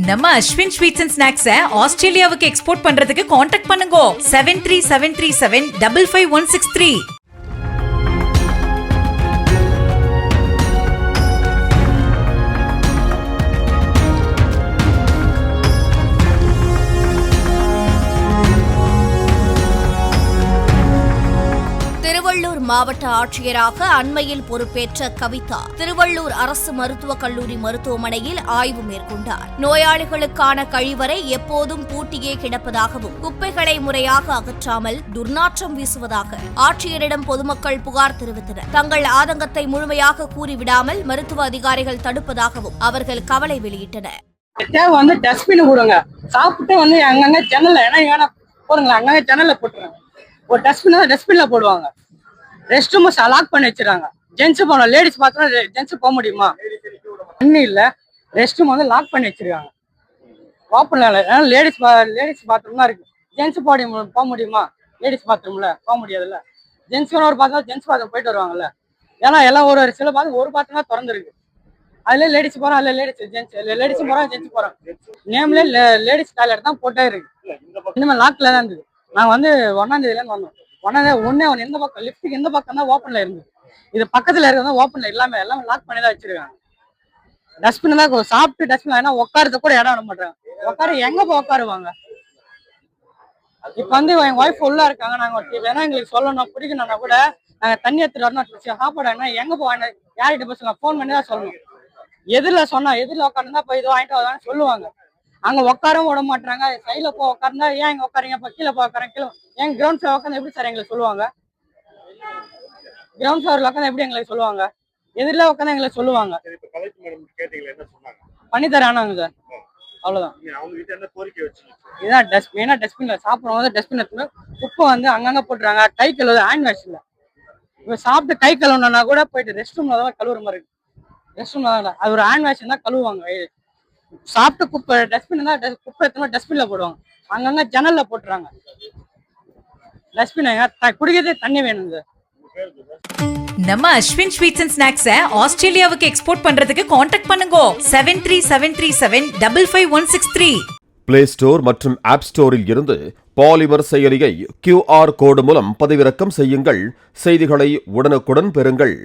நம்ம Ashwin sweets and ஸ்நாக்ஸை ஆஸ்திரேலியாவுக்கு export பண்றதுக்கு காண்டாக்ட் பண்ணுங்க 7373755163. திருவள்ளூர் மாவட்ட ஆட்சியராக அண்மையில் பொறுப்பேற்ற கவிதா திருவள்ளூர் அரசு மருத்துவக் கல்லூரி மருத்துவமனையில் ஆய்வு மேற்கொண்டார். நோயாளிகளுக்கான கழிவறை எப்போதும் பூட்டியே கிடப்பதாகவும் குப்பைகளை முறையாக அகற்றாமல் துர்நாற்றம் வீசுவதாக ஆட்சியரிடம் பொதுமக்கள் புகார் தெரிவித்தனர். தங்கள் ஆதங்கத்தை முழுமையாக கூறிவிடாமல் மருத்துவ அதிகாரிகள் தடுப்பதாகவும் அவர்கள் கவலை வெளியிட்டனர். டஸ்ட்பின் கொடுங்க, சாப்பிட்டு அங்கங்க ஜன்னல்ல போடுங்க, அங்கங்க ஜன்னல்ல போட்டுருங்க. ஒரு டஸ்ட்பின்ல போடுவாங்க. ரெஸ்ட் ரூம் லாக் பண்ணி வச்சிருக்காங்க. ஜென்ஸ் போனோம், லேடிஸ் பாத்ரூம் ஜென்ஸ் போக முடியுமா? தண்ணி இல்ல, ரெஸ்ட் ரூம் லேக் பண்ணி வச்சிருக்காங்க. ஓப்பன்ல லேடிஸ் பாத்ரூம் தான் இருக்கு. ஜென்ஸ் போக முடியுமா? லேடிஸ் பாத்ரூம்ல போக முடியாதுல்ல. ஜென்ஸ் ஒரு பாத்ரூம் ஜென்ஸ் பாத்ரூம் போயிட்டு வருவாங்கல்ல. ஏன்னா எல்லாம் ஒரு சில பாத்ரூம் ஒரு பாத்ரூம் தான் திறந்துருக்கு. அதுல லேடிஸ் போறோம், அதுல லேடிஸ் போறோம், ஜென்ஸ் போறோம். நேம்ல லேடிஸ் டாய்லெட் தான் போட்டே இருக்கு. இனிமேல் லாக்ல தான் இருந்தது. நாங்க 1ஆம் தேதியில இருந்து வந்தோம். ஒன்னே இந்த பக்கம் லிப்டுக்கு இந்த பக்கம் தான் ஓப்பன்ல இருந்து, இது பக்கத்துல இருக்கிறது ஓப்பன்ல எல்லாமே லாக் பண்ணி தான் வச்சிருக்காங்க. டஸ்ட்பின் தான் சாப்பிட்டு டஸ்ட்பின் ஏன்னா உட்காரத கூட இடம் விட மாட்டாங்க. உட்கார எங்க போய் உட்காருவாங்க? இப்ப எங்க ஒய்ஃப் உள்ள இருக்காங்க. நாங்க வேணா எங்களுக்கு சொல்லணும் பிடிக்கணும்னா கூட நாங்க தண்ணி எடுத்துட்டு வரணும், சாப்பாடு எங்க போவாங்க, யார்கிட்ட போய் சொல்லலாம்? போன் பண்ணி தான் சொல்லணும். எதிரில உட்காந்துதான் போய் இது வாங்கிட்டு வரலாம்னு சொல்லுவாங்க. அங்க உட்காரவும் விட மாட்டாங்க. சைட்ல போய் உட்கார்ந்தா ஏன் இங்க உட்காரீங்க, கீழே போய் உட்காரங்க, கீழே ஏன் கிரவுண்ட் ஃப்ளோர் உட்காந்து எப்படி சார் எங்களுக்கு சொல்லுவாங்க? கிரவுண்ட் ஃப்ளோர்ல உட்காந்து எப்படி எங்களுக்கு சொல்லுவாங்க? எதிரில உட்காந்து எங்களுக்கு சொல்லுவாங்க. பண்ணி தரானாங்க சார், அவ்வளவுதான். இதான் மெயினா டஸ்ட்பின்ல சாப்பிடுறவங்க டஸ்ட்பின் எடுத்து குப்பை அங்கங்க போட்டுறாங்க. கை கழுவு ஹேண்ட் வாஷ் இல்ல. இப்ப சாப்பிட்டு கை கழுவுனா கூட போயிட்டு ரெஸ்ட் ரூம்ல தான் கழுவுற மாதிரி இருக்கு. ரெஸ்ட் ரூம்ல தான் அது ஒரு ஹேண்ட் வாஷ் தான் கழுவுவாங்க. சாப்பிட்டு குப்பை டஸ்ட்பின் தான் குப்பை எடுத்து டஸ்ட்பின்ல போடுவாங்க. அங்கங்க ஜன்னல்ல போட்டுறாங்க. டஸ்ட்பின் குடிக்கிறதே தண்ணி வேணும் சார். நம்ம அஸ்வின் ஸ்வீட்ஸ் அண்ட் ஸ்நாக்ஸை ஆஸ்திரேலியாவுக்கு எக்ஸ்போர்ட் பண்றதுக்கு காண்டாக்ட் பண்ணுங்க 7373755163. பிளே ஸ்டோர் மற்றும் ஆப் ஸ்டோரில் இருந்து பாலிமர் செயலியை QR கோடு மூலம் பதிவிறக்கம் செய்யுங்கள். செய்திகளை உடனுக்குடன் பெறுங்கள்.